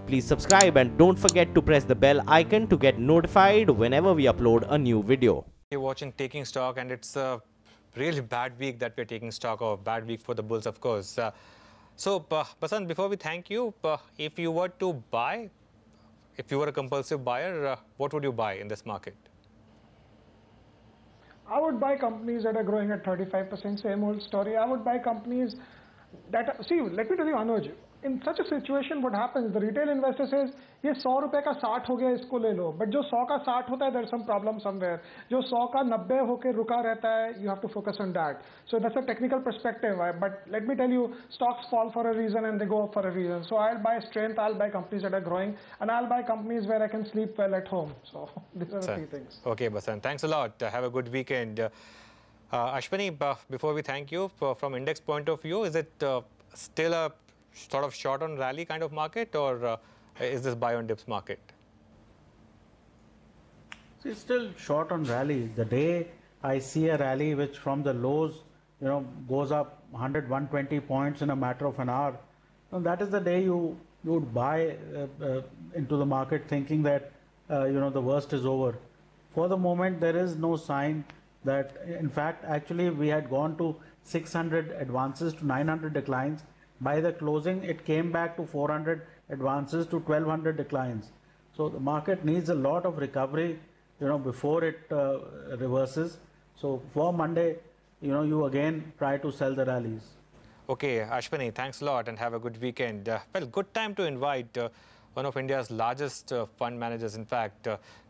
Please subscribe and don't forget to press the bell icon to get notified whenever we upload a new video. You're watching Taking Stock, and it's a really bad week that we're taking stock of. Bad week for the bulls, of course. Basant, before we thank you, if you were to buy, if you were a compulsive buyer, what would you buy in this market? I would buy companies that are growing at 35%, same old story. I would buy companies that, see, let me tell you, Anuj, in such a situation, what happens, the retail investor says, ये 100 रुपए का 60 हो गया, इसको ले लो. But जो 100 का 60 होता है, there's some problem somewhere. जो 100 का 90 होके रुका रहता है, you have to focus on that. So that's a technical perspective. But let me tell you, stocks fall for a reason and they go up for a reason. So I'll buy strength, I'll buy companies that are growing, and I'll buy companies where I can sleep well at home. So these are the three things. Okay, Basant, thanks a lot. Have a good weekend. Ashwini, before we thank you, from index point of view, is it still a sort of short on rally kind of market, or is this buy on dips market? It's still short on rally. The day I see a rally which from the lows, goes up 100, 120 points in a matter of an hour, that is the day you would buy into the market thinking that the worst is over. For the moment, there is no sign that, in fact, actually we had gone to 600 advances to 900 declines. By the closing, it came back to 400 advances to 1200 declines. So the market needs a lot of recovery, before it reverses. So for Monday, you again try to sell the rallies. Okay, Ashwini, thanks a lot and have a good weekend. Well, good time to invite one of India's largest fund managers, in fact,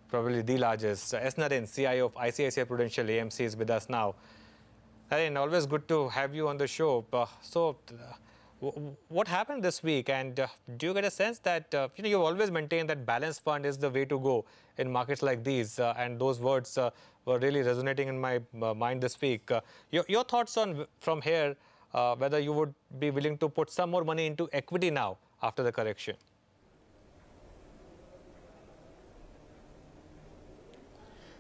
probably the largest. S. Naren, CIO of ICICI Prudential AMC, is with us now. Naren, always good to have you on the show. What happened this week, and do you get a sense that you've always maintained that balanced fund is the way to go in markets like these, and those words were really resonating in my mind this week. Your thoughts on from here, whether you would be willing to put some more money into equity now after the correction?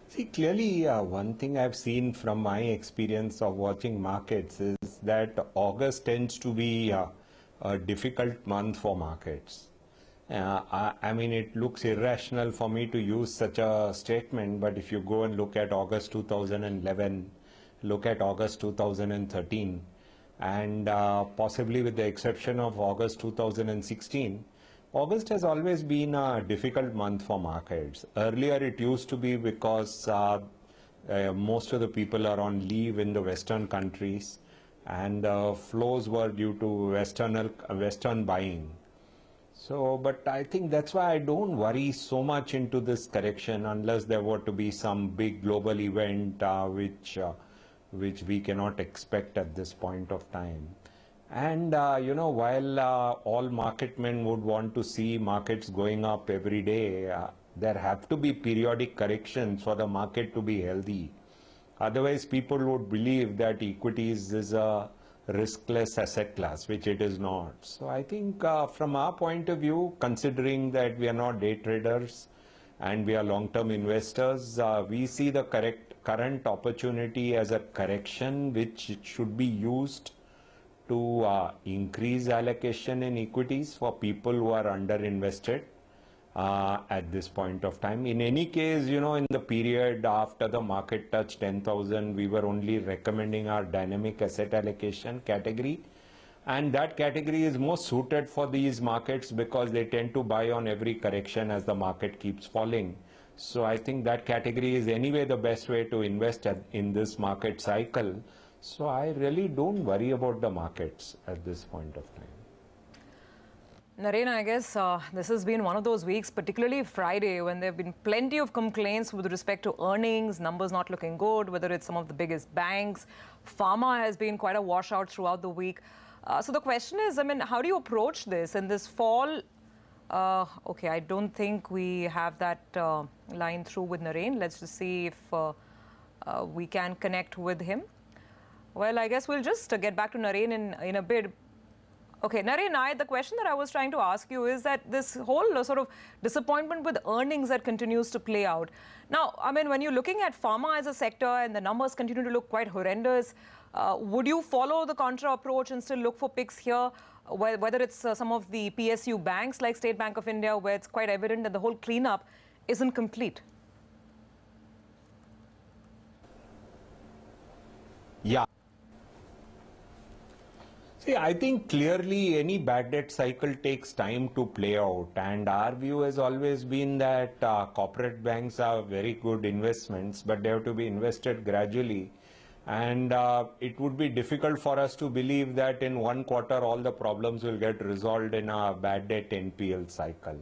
See, clearly one thing I've seen from my experience of watching markets is that August tends to be a difficult month for markets. I mean, it looks irrational for me to use such a statement, but if you go and look at August 2011, look at August 2013, and possibly with the exception of August 2016, August has always been a difficult month for markets. Earlier it used to be because most of the people are on leave in the Western countries, and flows were due to Western buying. So, but I think that's why I don't worry so much into this correction unless there were to be some big global event which we cannot expect at this point of time. And, while all market men would want to see markets going up every day, there have to be periodic corrections for the market to be healthy. Otherwise, people would believe that equities is a riskless asset class, which it is not. So I think from our point of view, considering that we are not day traders and we are long-term investors, we see the current opportunity as a correction which should be used to increase allocation in equities for people who are underinvested at this point of time. In any case, in the period after the market touched 10,000, we were only recommending our dynamic asset allocation category. And that category is most suited for these markets because they tend to buy on every correction as the market keeps falling. So I think that category is anyway the best way to invest in this market cycle. So I really don't worry about the markets at this point of time. Naren, I guess this has been one of those weeks, particularly Friday, when there have been plenty of complaints with respect to earnings, numbers not looking good, whether it's some of the biggest banks. Pharma has been quite a washout throughout the week. So the question is, how do you approach this in this fall? Okay, I don't think we have that line through with Naren. Let's just see if we can connect with him. Well, I guess we'll just get back to Naren in a bit. Okay, Naren, the question that I was trying to ask you is that this whole sort of disappointment with earnings that continues to play out. Now, when you're looking at pharma as a sector and the numbers continue to look quite horrendous, would you follow the contra approach and still look for picks here? whether it's some of the PSU banks like State Bank of India, where it's quite evident that the whole cleanup isn't complete? Yeah. See, I think clearly any bad debt cycle takes time to play out, and our view has always been that corporate banks are very good investments, but they have to be invested gradually. And it would be difficult for us to believe that in one quarter all the problems will get resolved in a bad debt NPL cycle.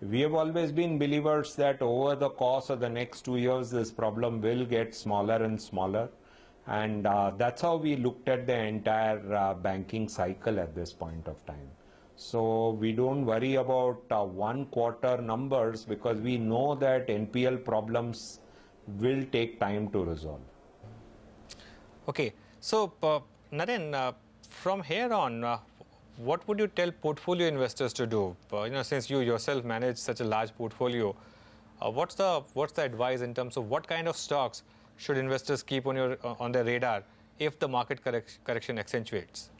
We have always been believers that over the course of the next 2 years, this problem will get smaller and smaller. And that's how we looked at the entire banking cycle at this point of time. So we don't worry about 1 quarter numbers, because we know that NPL problems will take time to resolve. Okay, so Naren, from here on, what would you tell portfolio investors to do? Since you yourself manage such a large portfolio, what's the advice in terms of what kind of stocks should investors keep on their radar if the market correction accentuates?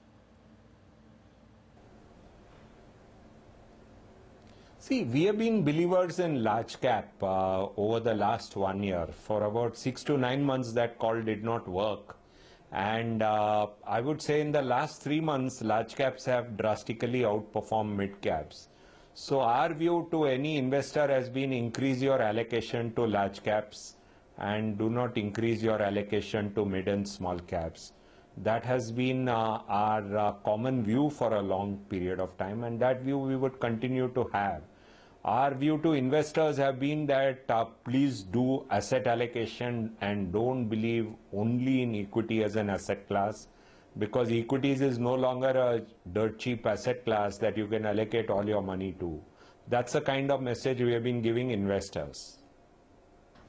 See, we have been believers in large cap over the last 1 year. For about 6 to 9 months, that call did not work. And I would say in the last 3 months, large caps have drastically outperformed mid caps. So our view to any investor has been increase your allocation to large caps and do not increase your allocation to mid and small caps. That has been our common view for a long period of time, and that view we would continue to have. Our view to investors have been that please do asset allocation and don't believe only in equity as an asset class, because equities is no longer a dirt cheap asset class that you can allocate all your money to. That's the kind of message we have been giving investors.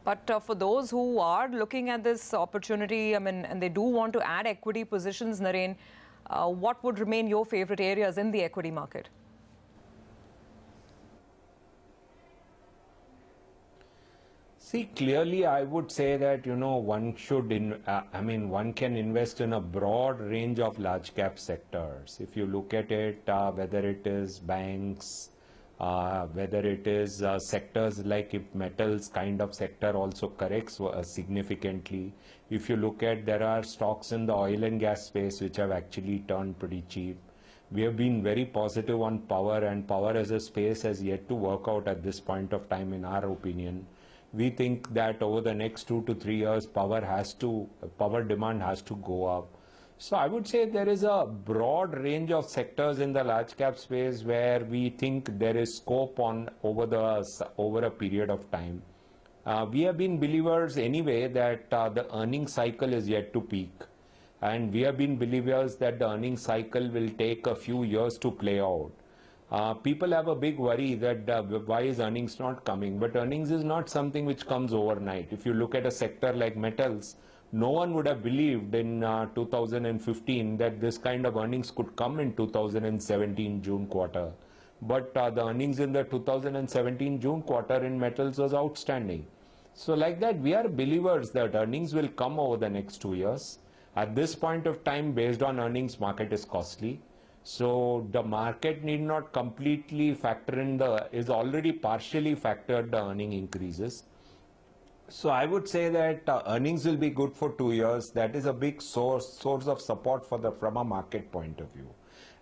But for those who are looking at this opportunity, and they do want to add equity positions, Naren, what would remain your favorite areas in the equity market? See, clearly I would say that, one should, one can invest in a broad range of large cap sectors. If you look at it, whether it is banks, whether it is sectors like if metals kind of sector also corrects significantly. If you look at, there are stocks in the oil and gas space which have actually turned pretty cheap. We have been very positive on power, and power as a space has yet to work out at this point of time in our opinion. We think that over the next 2 to 3 years, power demand has to go up. So I would say there is a broad range of sectors in the large cap space where we think there is scope on over a period of time. We have been believers anyway that the earnings cycle is yet to peak, and we have been believers that the earnings cycle will take a few years to play out. People have a big worry that why is earnings not coming, but earnings is not something which comes overnight. If you look at a sector like metals, no one would have believed in 2015 that this kind of earnings could come in 2017 June quarter. But the earnings in the 2017 June quarter in metals was outstanding. So like that, we are believers that earnings will come over the next 2 years. At this point of time, based on earnings, market is costly. So the market need not completely factor in is already partially factored the earning increases. So I would say that earnings will be good for 2 years. That is a big source of support from a market point of view.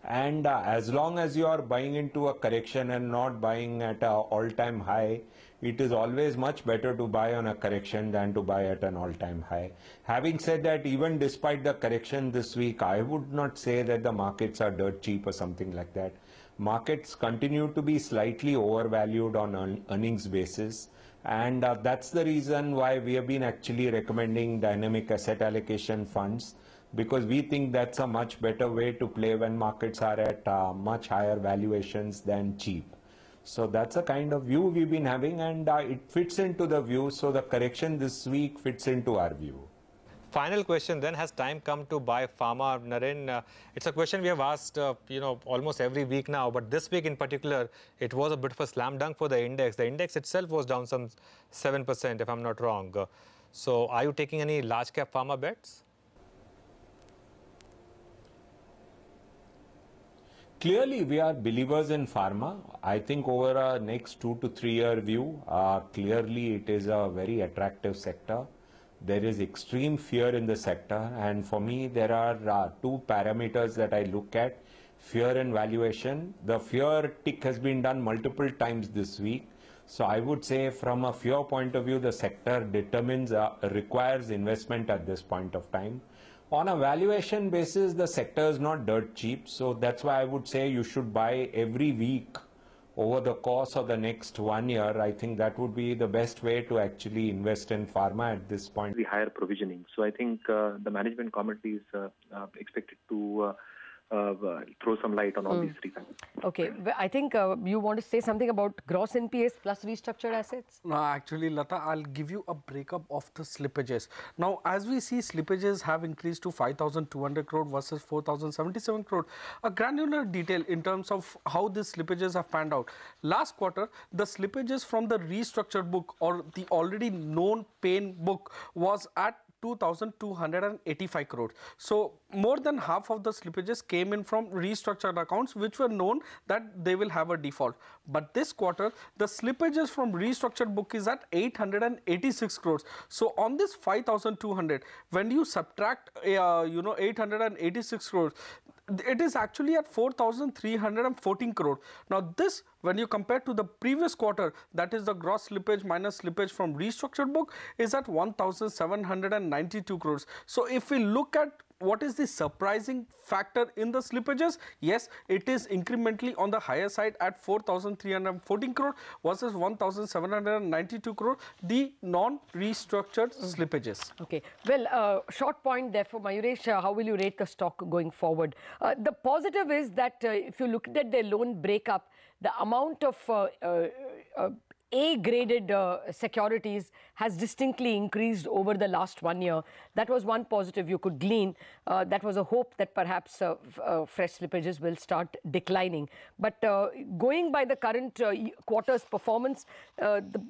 And as long as you are buying into a correction and not buying at an all-time high, it is always much better to buy on a correction than to buy at an all-time high. Having said that, even despite the correction this week, I would not say that the markets are dirt cheap or something like that. Markets continue to be slightly overvalued on earnings basis. And that's the reason why we have been actually recommending dynamic asset allocation funds, because we think that's a much better way to play when markets are at much higher valuations than cheap. So that's a kind of view we've been having, and it fits into the view. So the correction this week fits into our view. Final question then, has time come to buy Pharma, Naren? It's a question we have asked, almost every week now, but this week in particular, it was a bit of a slam dunk for the index. The index itself was down some 7%, if I'm not wrong. So are you taking any large cap Pharma bets? Clearly, we are believers in pharma. I think over a next 2 to 3 year view, clearly it is a very attractive sector. There is extreme fear in the sector, and for me, there are two parameters that I look at: fear and valuation. The fear tick has been done multiple times this week. So I would say from a fear point of view, the sector requires investment at this point of time. On a valuation basis, the sector is not dirt cheap. So that's why I would say you should buy every week over the course of the next 1 year. I think that would be the best way to actually invest in pharma at this point. The higher provisioning. So I think the management committee is expected to throw some light on all these three factors. Okay, I think you want to say something about gross NPAs plus restructured assets? No, actually, Lata, I'll give you a breakup of the slippages. Now, as we see, slippages have increased to 5,200 crore versus 4,077 crore. A granular detail in terms of how these slippages have panned out. Last quarter, the slippages from the restructured book or the already known pain book was at 2,285 crore. So more than half of the slippages came in from restructured accounts which were known that they will have a default. But this quarter, the slippages from restructured book is at 886 crores. So on this 5,200, when you subtract 886 crores, it is actually at 4,314 crore. Now this, when you compare to the previous quarter, that is the gross slippage minus slippage from restructured book, is at 1,792 crores. So if we look at what is the surprising factor in the slippages, yes, it is incrementally on the higher side at 4,314 crore versus 1,792 crore, the non-restructured slippages. Okay, well, short point therefore, Mayuresh, how will you rate the stock going forward? The positive is that if you look at their loan breakup, the amount of A-graded securities has distinctly increased over the last 1 year. That was one positive you could glean. That was a hope that perhaps fresh slippages will start declining. But going by the current quarter's performance, the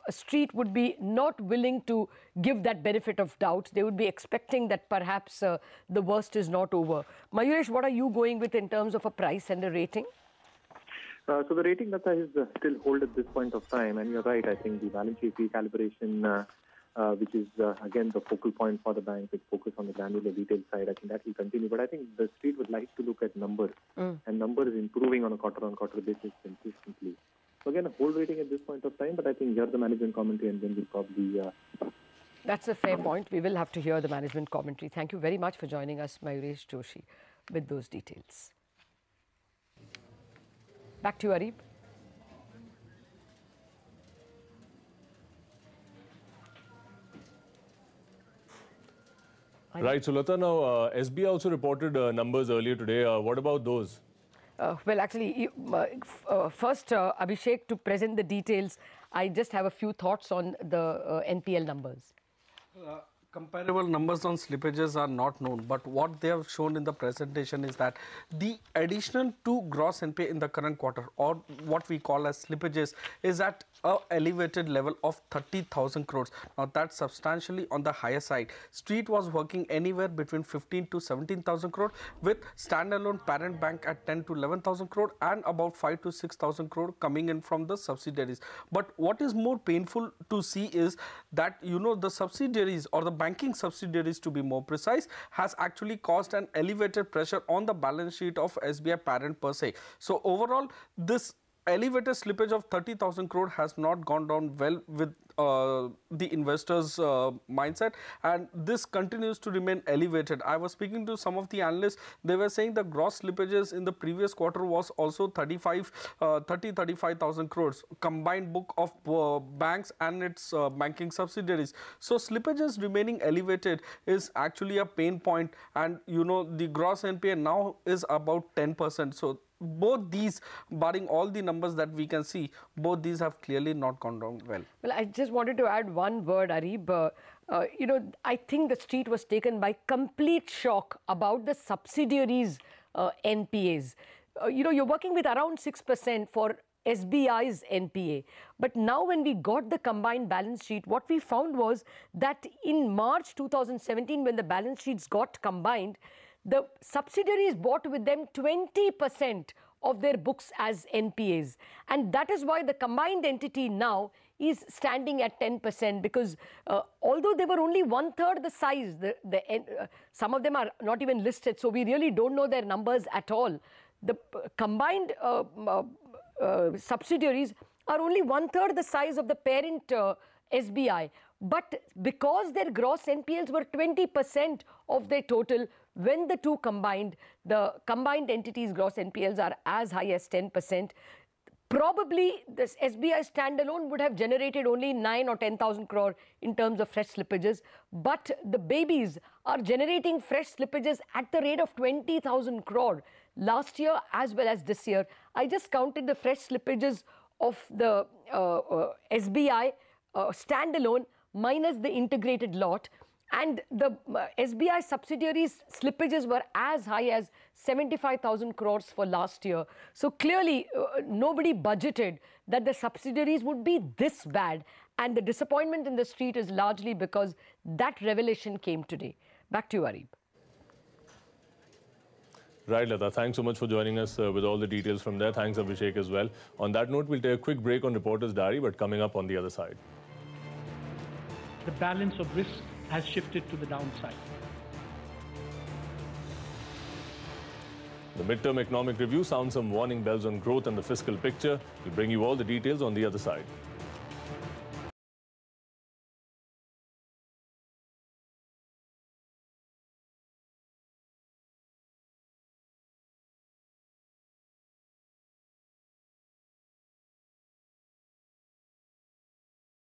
street would be not willing to give that benefit of doubt. They would be expecting that perhaps the worst is not over. Mayuresh, what are you going with in terms of a price and a rating? So the rating that is still hold at this point of time, and you're right, I think the balance sheet recalibration, which is again the focal point for the bank, with focus on the granular retail side, I think that will continue. But I think the street would like to look at numbers, and numbers improving on a quarter-on-quarter basis consistently. So again, a hold rating at this point of time, but I think hear the management commentary and then we'll probably... That's a fair point. We will have to hear the management commentary. Thank you very much for joining us, Mayuresh Joshi, with those details. Back to you, Arib. Right, so Lata, now SBI also reported numbers earlier today. What about those? Well, actually, first, Abhishek, to present the details, I just have a few thoughts on the NPL numbers. Comparable numbers on slippages are not known, but what they have shown in the presentation is that the additional to gross NPA in the current quarter, or what we call as slippages, is at an elevated level of 30,000 crores. Now that's substantially on the higher side. Street was working anywhere between 15 to 17,000 crore, with standalone parent bank at 10 to 11,000 crore and about 5 to 6,000 crore coming in from the subsidiaries. But what is more painful to see is that, you know, the subsidiaries, or the banking subsidiaries to be more precise, has actually caused an elevated pressure on the balance sheet of SBI parent per se. So overall, this elevated slippage of 30,000 crore has not gone down well with the investors' mindset, and this continues to remain elevated. I was speaking to some of the analysts. They were saying the gross slippages in the previous quarter was also 35,000 crores, combined book of banks and its banking subsidiaries. So slippages remaining elevated is actually a pain point, and you know, the gross NPA now is about 10%. So both these, barring all the numbers that we can see, both these have clearly not gone down well. Well, I just wanted to add one word, Arib. You know, I think the street was taken by complete shock about the subsidiaries' NPAs. You know, you're working with around 6% for SBI's NPA. But now when we got the combined balance sheet, what we found was that in March 2017, when the balance sheets got combined, the subsidiaries bought with them 20% of their books as NPAs. And that is why the combined entity now is standing at 10%, because although they were only 1/3 the size, some of them are not even listed, so we really don't know their numbers at all. The combined subsidiaries are only 1/3 the size of the parent SBI. But because their gross NPLs were 20% of their total, when the two combined, the combined entities' gross NPLs are as high as 10%. Probably this SBI standalone would have generated only 9 or 10,000 crore in terms of fresh slippages. But the babies are generating fresh slippages at the rate of 20,000 crore last year as well as this year. I just counted the fresh slippages of the SBI standalone minus the integrated lot, and the SBI subsidiaries slippages were as high as 75,000 crores for last year. So clearly nobody budgeted that the subsidiaries would be this bad, and the disappointment in the street is largely because that revelation came today. Back to you, Arib. Right, Lata. Thanks so much for joining us with all the details from there. Thanks, Abhishek, as well. On that note, we'll take a quick break on Reporter's Diary, but coming up on the other side. The balance of risk has shifted to the downside. The midterm economic review sounds some warning bells on growth and the fiscal picture. We'll bring you all the details on the other side.